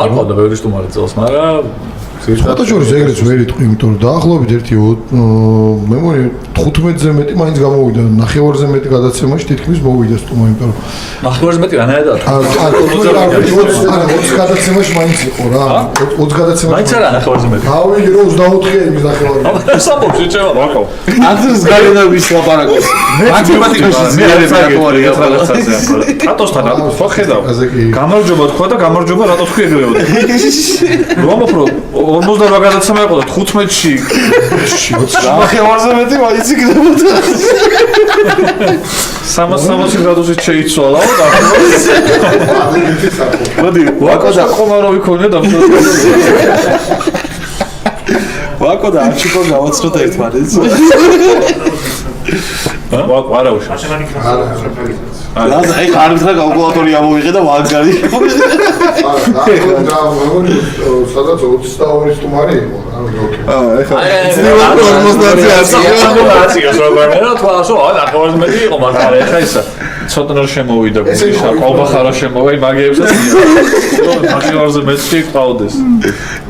არ ყავდა ბევრი სტუმარი წელს, მაგრამ ფოტოჟურის ეგრეც ვერ იტყვი, იმიტომ რომ დაახლოებით ერთი მე მგონი 15-ზე მეტი მაინც გამოვიდა, 9-ზე მეტი გადაცემაში თითქმის მოვიდა სტუმარი, იმიტომ რომ 9-ზე მეტი რანაირად არ 20 გადაცემაში მაინც იყო რა, 20 გადაცემაში მაინც არა 9-ზე მეტი. გავიგე რომ 24-ია იმის 9-ზე. სამბობ შეჭება ვაკო. ანდრეს გარენავის ლაპარაკობს. მათემატიკაში ზიარები აკუარი ეს რაღაცაზე ახლა. რატოსთან ხო ხედავ? გამარჯობა თქვა და გამარჯობა რატო თქვი ეგრევე? რომ უფრო 48 გადაცემა იყო და 15-ში 9-ზე მეტი მაინც იქნებოდა. 360 გრადუსით შეიცვალაო და მოდი ვაკო და ყომარავი ქონია დამშორებული. ვაკო და არჩიკო გავაცნოთ ერთმანეთს. ვაკო არა უშავს. ლაზა აი ხარგრა კალკულატორი ამოვიღე და მაგარი. სადაც 22 სტუმარი იყო რა, ეხლა ცოტნერ შემოვიდა გუშა ყალბახარა შემოვიდა მაგეებსაც მაგეებზე მეცი ყავდეს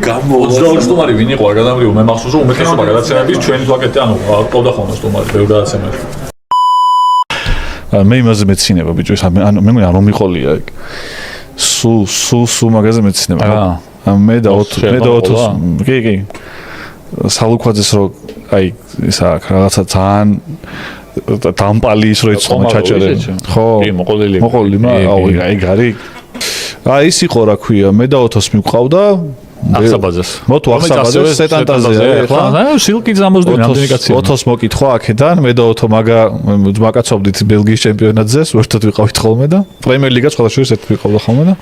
22 სტუმარი ვინ იყო არ გადამრიო მე მახსოვს რომ უმეტესობა გადაცემების ჩვენი პაკეტი ანუ ყავდა ხოლმე სტუმარი ბევრი გადაცემები მე იმაზე მეცინება ბიჭო ეს ანუ მე მგონი არ მომიყოლია ეგ სუ მაგაზე მეცინება მე და 20 კი სალუქვაძეს რო აი ისა რაღაცა ძალიან დამპალი ის რო იცომა ჩაჭერე ხო კი მოყოლილი აუ აი გარი აი ის იყო რა ქვია მე და 20 მიყავდა ახსაბაძეს მოტო ახსაბაძეს სეტანტაზე ხო სილკი ზამოსდი ნამდვილიკაცია 20 მოკითხვა აქედან მე და 20 მაგაცობდით ბელგიის ჩემპიონატზე ერთად ვიყავით ხოლმე და პრემიერ ლიგაც ყველა შორის ერთად ვიყავდა ხოლმე და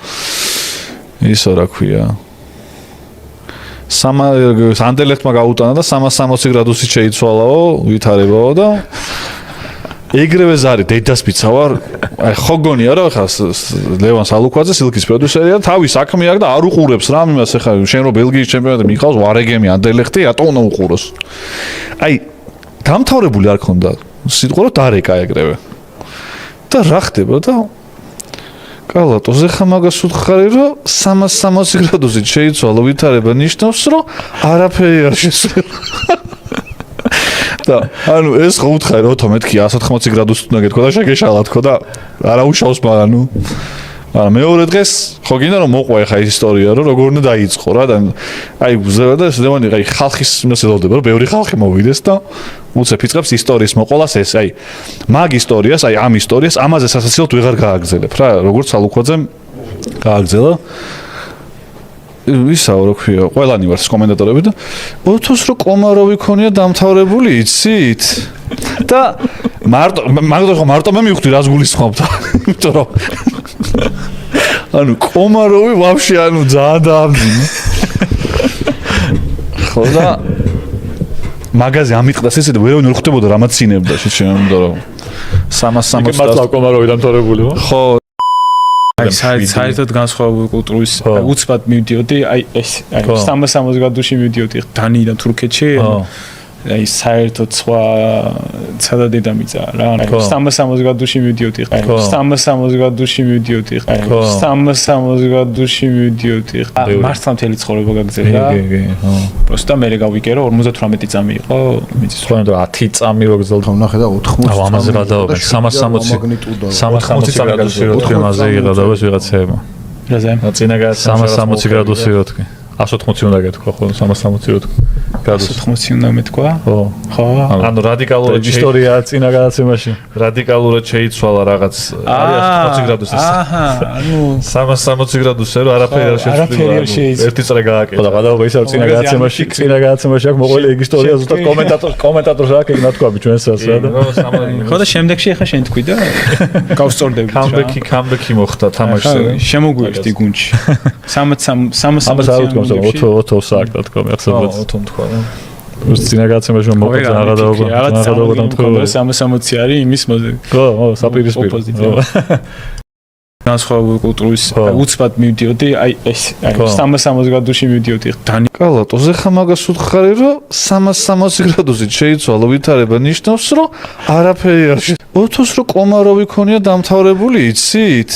ისო რა ქვია სანდელეხტმა გაუტანა და 360 გრადუსით შეიცვალაო ვითარებაო და ეგრევე ზარი დედას მიცავარ აი ხო გონია რა ხა ლევან სალუქვაძე სილკის პროდიუსერია თავის საქმე აქვს და არ უყურებს რა იმას ხა შენ რო ბელგიის ჩემპიონატი მიყავს ვარეგემი ანდელეხტი რატო უნდა უყუროს აი დამთავრებული არ ქონდა სიტყვა რომ დარეკა ეგრევე და რა ხდება და კალატოზე ხა მაგას უთხარი რომ 360 გრადუსით შეიცვალა ვითარება ნიშნავს რომ არაფერი არ შესრულა და ანუ ეს ხო უთხარი რომ თომეთქი 180 გრადუსით უნდა გეთქვა და შეგეშალა თქო და არა უშავს მაგრამ ნუ მაგრამ მეორე დღეს ხო გინდა რომ მოყვა ხა ის ისტორია რომ როგორ უნდა დაიწყო რა და აი ზედა ზევანი აი ხალხის იმას ელოდება რომ ბევრი ხალხი მოვიდეს და უცებ იწყებს ისტორიის მოყოლას ეს აი მაგ ისტორიას აი ამ ისტორიას ამაზე სასაცილოდ ვეღარ გააგრძელებ რა როგორც სალუქვაძემ გააგრძელა ისაო რა ქვია ყველანი ვარს კომენტატორები და 20 რო კომარავი ქონია დამთავრებული იცით და მარტო მე მივხვდი რას გულისხმობ და იმიტომ რომ ანუ კომარავი ვაფშე ანუ ძალიან დააბინა ხო და მაგაზე ამიტყდა ესე და ვერავინ არ ხვდებოდა რამაც წინებდა შეჩემდა რომ 360 მართლა კომარავი დამთავრებული ხო აი საერთოდ განსხვავებული კულტურის უცბად მივდიოდი აი ეს აი 360 გრადუსში მივდიოდი დანიიდან თურქეთში აი საერთოდ სხვა ცადა დედამიწა რა აი 360 გრადუსში მივდიოდი აი 360 გრადუსში მივდიოდი აი 360 გრადუსში მივდიოდი მართლა მთელი ცხოვრება გაგზელდა ხო პროსტა მე გავიგე რომ 58 წამი იყო მიწის თქვენ რომ 10 წამი რო გზელდა ნახე და 80 აუ ამაზე გადავობენ 360 გრადუსი რო თქვენ ამაზე იღადავს ვიღაცეებმა რაზე წინა 360 გრადუსი რო თქვენ 180 უნდა გეთქვა ხო 360 რო თქვენ 180 უნდა მეთქვა ხო ანუ რადიკალურად ისტორია წინა გადაცემაში რადიკალურად შეიცვალა რაღაც არის 180 გრადუსი აჰა ანუ 360 გრადუსი რო არაფერი არ შეცვლილა ერთი წრე გააკეთა და გადაობა ისევ წინა გადაცემაში აქ მოყოლი ეგ ისტორია ზუსტად კომენტატორს აქ ეგ ნათქვამი ჩვენსაც რა და ხო და შემდეგში ახლა შენ თქვი და გავსწორდებით რა კამბექი მოხდა თამაშზე შემოგვიერთდი გუნდში 360 ოთო სააქტად თქვა ახსენებთ ოთო თქვა რა წინა გადაცემაში მოყვა რაღაცა დამთხოვა 360 არის იმის მოზე ხო საპირისპირო განსხვავებული კულტურის უცბად მივდიოდი აი ეს აი 360 გრადუსში მივდიოდი კალატოზე ხა მაგას უთხარი რომ 360 გრადუსით შეიცვალა ვითარება ნიშნავს რომ არაფერი არ 20 რო კომარავი ქონია დამთავრებული იცით